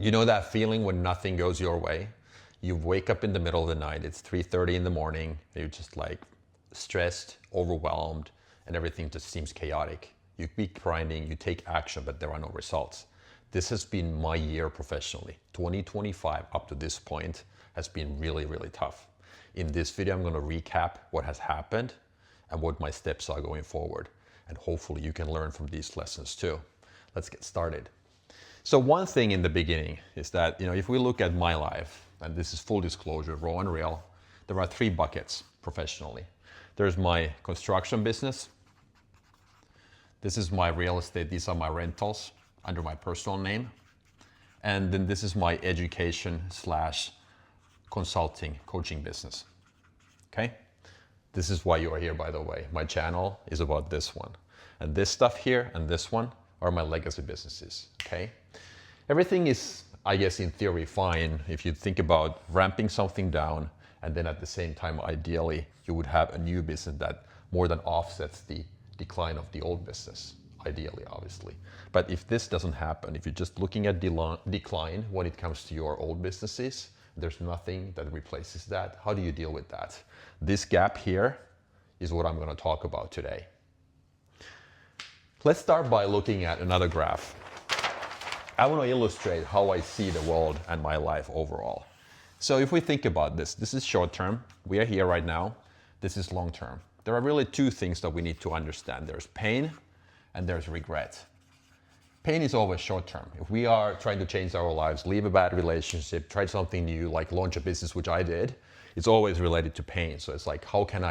You know that feeling when nothing goes your way? You wake up in the middle of the night, it's 3:30 in the morning, and you're just like stressed, overwhelmed, and everything just seems chaotic. You keep grinding, you take action, but there are no results. This has been my year professionally. 2025 up to this point has been really, really tough. In this video, I'm going to recap what has happened and what my steps are going forward. And hopefully you can learn from these lessons too. Let's get started. So one thing in the beginning is that, if we look at my life, and this is full disclosure, raw and real, there are three buckets professionally. There's my construction business. This is my real estate. These are my rentals under my personal name. And then this is my education / consulting, coaching business. Okay? This is why you are here, by the way. My channel is about this one. And this stuff here and this one are my legacy businesses. Okay? Everything is, I guess, in theory, fine if you think about ramping something down, and then at the same time, ideally, you would have a new business that more than offsets the decline of the old business, ideally, obviously. But if this doesn't happen, if you're just looking at decline when it comes to your old businesses, there's nothing that replaces that. How do you deal with that? This gap here is what I'm going to talk about today. Let's start by looking at another graph. I want to illustrate how I see the world and my life overall. So if we think about this is short term. We are here right now. This is long term. There are really two things that we need to understand. There's pain and there's regret. Pain is always short term. If we are trying to change our lives, leave a bad relationship, try something new, like launch a business, which I did, it's always related to pain. So it's like,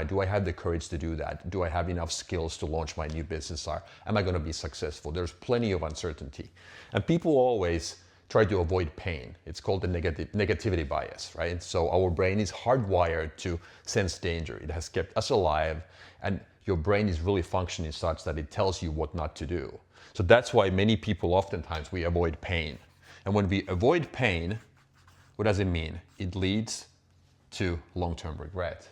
do I have the courage to do that? Do I have enough skills to launch my new business? Or am I going to be successful? There's plenty of uncertainty. And people always try to avoid pain. It's called the negativity bias, right? So our brain is hardwired to sense danger. It has kept us alive, and your brain is really functioning such that it tells you what not to do. So that's why many people oftentimes we avoid pain. And when we avoid pain, what does it mean? It leads to long-term regret.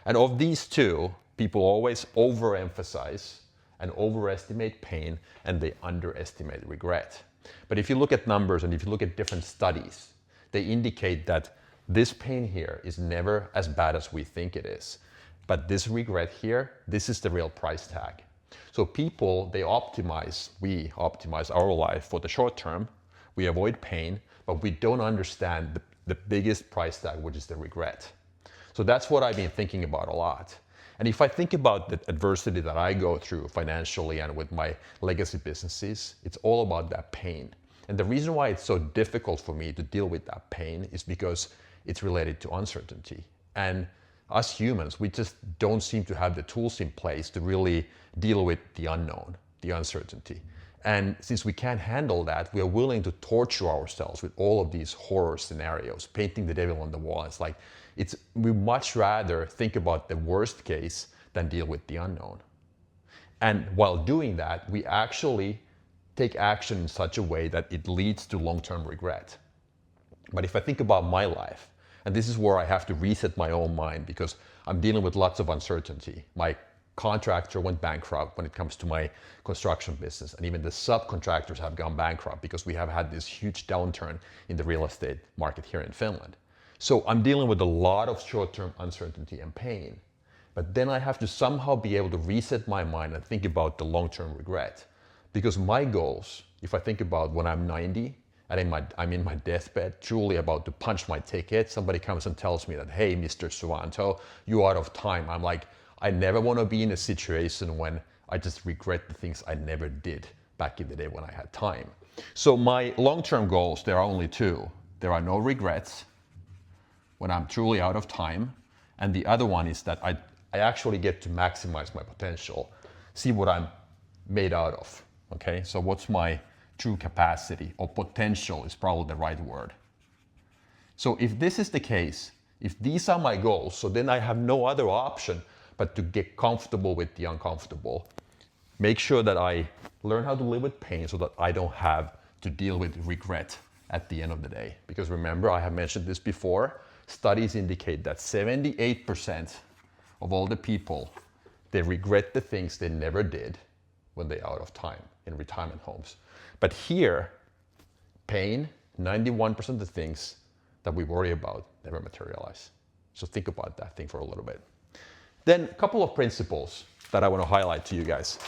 And of these two, people always overemphasize and overestimate pain, and they underestimate regret. But if you look at numbers and if you look at different studies, they indicate that this pain here is never as bad as we think it is. But this regret here, this is the real price tag. So people, we optimize our life for the short term. We avoid pain, but we don't understand the biggest price tag, which is the regret. So that's what I've been thinking about a lot. And if I think about the adversity that I go through financially and with my legacy businesses, it's all about that pain. And the reason why it's so difficult for me to deal with that pain is because it's related to uncertainty. And us humans, we just don't seem to have the tools in place to really deal with the unknown, the uncertainty. And since we can't handle that, we are willing to torture ourselves with all of these horror scenarios, painting the devil on the wall. It's like, we much rather think about the worst case than deal with the unknown. And while doing that, we actually take action in such a way that it leads to long-term regret. But if I think about my life, and this is where I have to reset my own mind because I'm dealing with lots of uncertainty. My contractor went bankrupt when it comes to my construction business, and even the subcontractors have gone bankrupt because we have had this huge downturn in the real estate market here in Finland. So I'm dealing with a lot of short-term uncertainty and pain, but then I have to somehow be able to reset my mind and think about the long-term regret. Because my goals, if I think about when I'm 90 and I'm in my deathbed, truly about to punch my ticket, somebody comes and tells me that, hey, Mr. Suvanto, you're out of time. I'm like, I never want to be in a situation when I just regret the things I never did back in the day when I had time. So my long-term goals, there are only two. There are no regrets when I'm truly out of time. And the other one is that I actually get to maximize my potential, see what I'm made out of. Okay, so what's my true capacity, or potential is probably the right word. So if this is the case, if these are my goals, so then I have no other option but to get comfortable with the uncomfortable. Make sure that I learn how to live with pain so that I don't have to deal with regret at the end of the day. Because remember, I have mentioned this before, studies indicate that 78% of all the people, they regret the things they never did when they're out of time in retirement homes. But here, pain 91% of the things that we worry about never materialize. So think about that thing for a little bit. Then a couple of principles that I want to highlight to you guys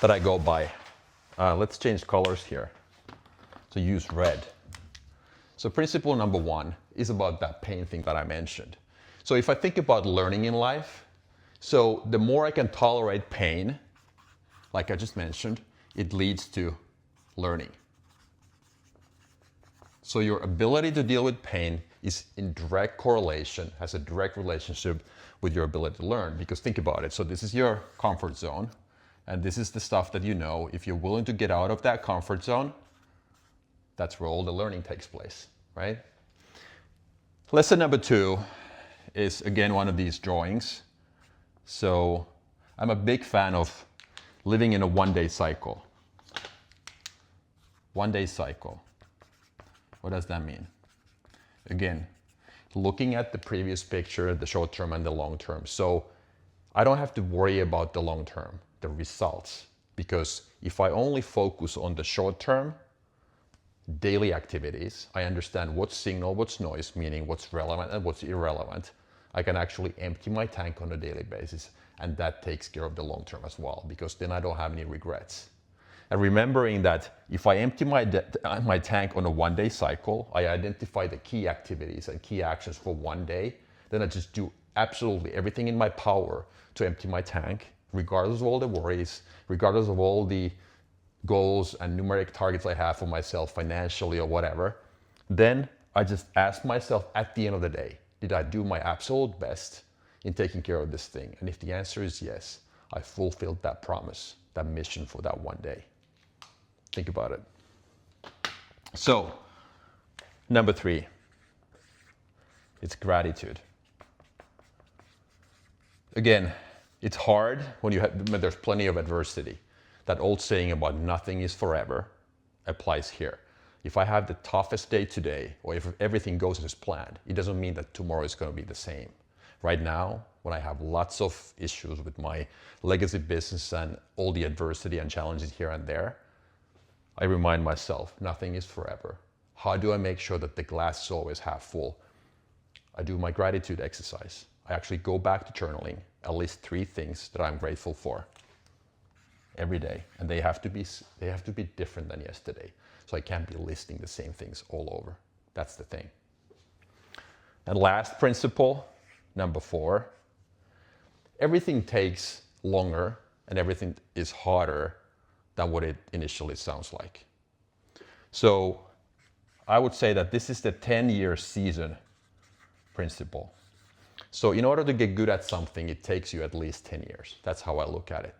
that I go by. Let's change colors here. So use red. So principle number 1 is about that pain thing that I mentioned. So if I think about learning in life, so the more I can tolerate pain, like I just mentioned, it leads to learning. So your ability to deal with pain is in direct correlation, has a direct relationship with your ability to learn. Because think about it. So this is your comfort zone. And this is the stuff that you know. If you're willing to get out of that comfort zone, that's where all the learning takes place, right? Lesson number 2 is, again, one of these drawings. So I'm a big fan of living in a one-day cycle. One-day cycle. What does that mean? Again, looking at the previous picture, the short term and the long term. So I don't have to worry about the long term, the results, because if I only focus on the short term, daily activities, I understand what's signal, what's noise, meaning what's relevant and what's irrelevant. I can actually empty my tank on a daily basis, and that takes care of the long term as well, because then I don't have any regrets. And remembering that if I empty my tank on a one-day cycle, I identify the key activities and key actions for one day, then I just do absolutely everything in my power to empty my tank, regardless of all the worries, regardless of all the goals and numeric targets I have for myself financially or whatever. Then I just ask myself at the end of the day, did I do my absolute best in taking care of this thing? And if the answer is yes, I fulfilled that promise, that mission for that one day. Think about it. So, number 3, it's gratitude. Again, it's hard when there's plenty of adversity. That old saying about nothing is forever applies here. If I have the toughest day today, or if everything goes as planned, it doesn't mean that tomorrow is going to be the same. Right now, when I have lots of issues with my legacy business and all the adversity and challenges here and there, I remind myself, nothing is forever. How do I make sure that the glass is always half full? I do my gratitude exercise. I actually go back to journaling at least 3 things that I'm grateful for every day. And they have to be different than yesterday. So I can't be listing the same things all over. That's the thing. And last principle, number 4, everything takes longer and everything is harder than what it initially sounds like. So I would say that this is the 10-year season principle. So in order to get good at something, it takes you at least 10 years. That's how I look at it.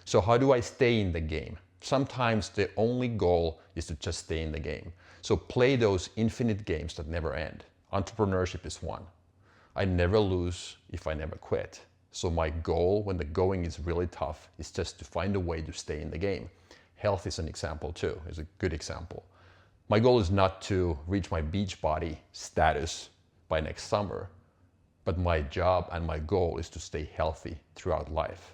So how do I stay in the game? Sometimes the only goal is to just stay in the game. So play those infinite games that never end. Entrepreneurship is one. I never lose if I never quit. So my goal when the going is really tough is just to find a way to stay in the game. Health is an example too, is a good example. My goal is not to reach my beach body status by next summer, but my job and my goal is to stay healthy throughout life.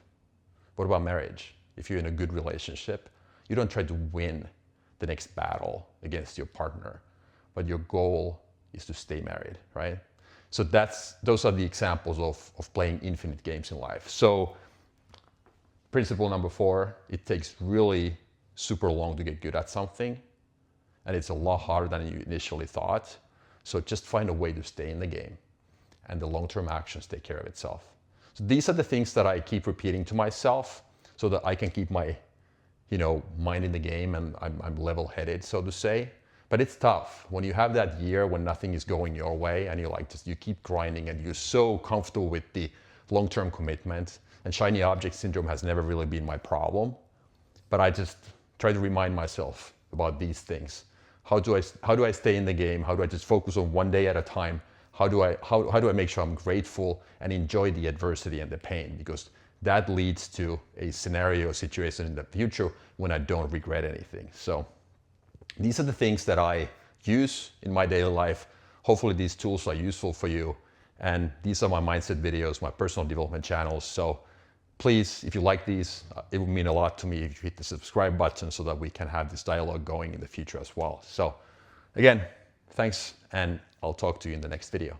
What about marriage? If you're in a good relationship, you don't try to win the next battle against your partner, but your goal is to stay married, right? So those are the examples of playing infinite games in life. So principle number 4, it takes really super long to get good at something, and it's a lot harder than you initially thought. So just find a way to stay in the game, and the long-term actions take care of itself. So these are the things that I keep repeating to myself so that I can keep my mind in the game and I'm level-headed, so to say. But it's tough when you have that year when nothing is going your way and you keep grinding and you're so comfortable with the long-term commitment. And shiny object syndrome has never really been my problem. But I just try to remind myself about these things. How do I stay in the game? How do I just focus on one day at a time? How do I make sure I'm grateful and enjoy the adversity and the pain? Because that leads to a scenario, situation in the future when I don't regret anything. So these are the things that I use in my daily life. Hopefully these tools are useful for you. And these are my mindset videos, my personal development channels. So please, if you like these, it would mean a lot to me if you hit the subscribe button so that we can have this dialogue going in the future as well. So Again, thanks, and I'll talk to you in the next video.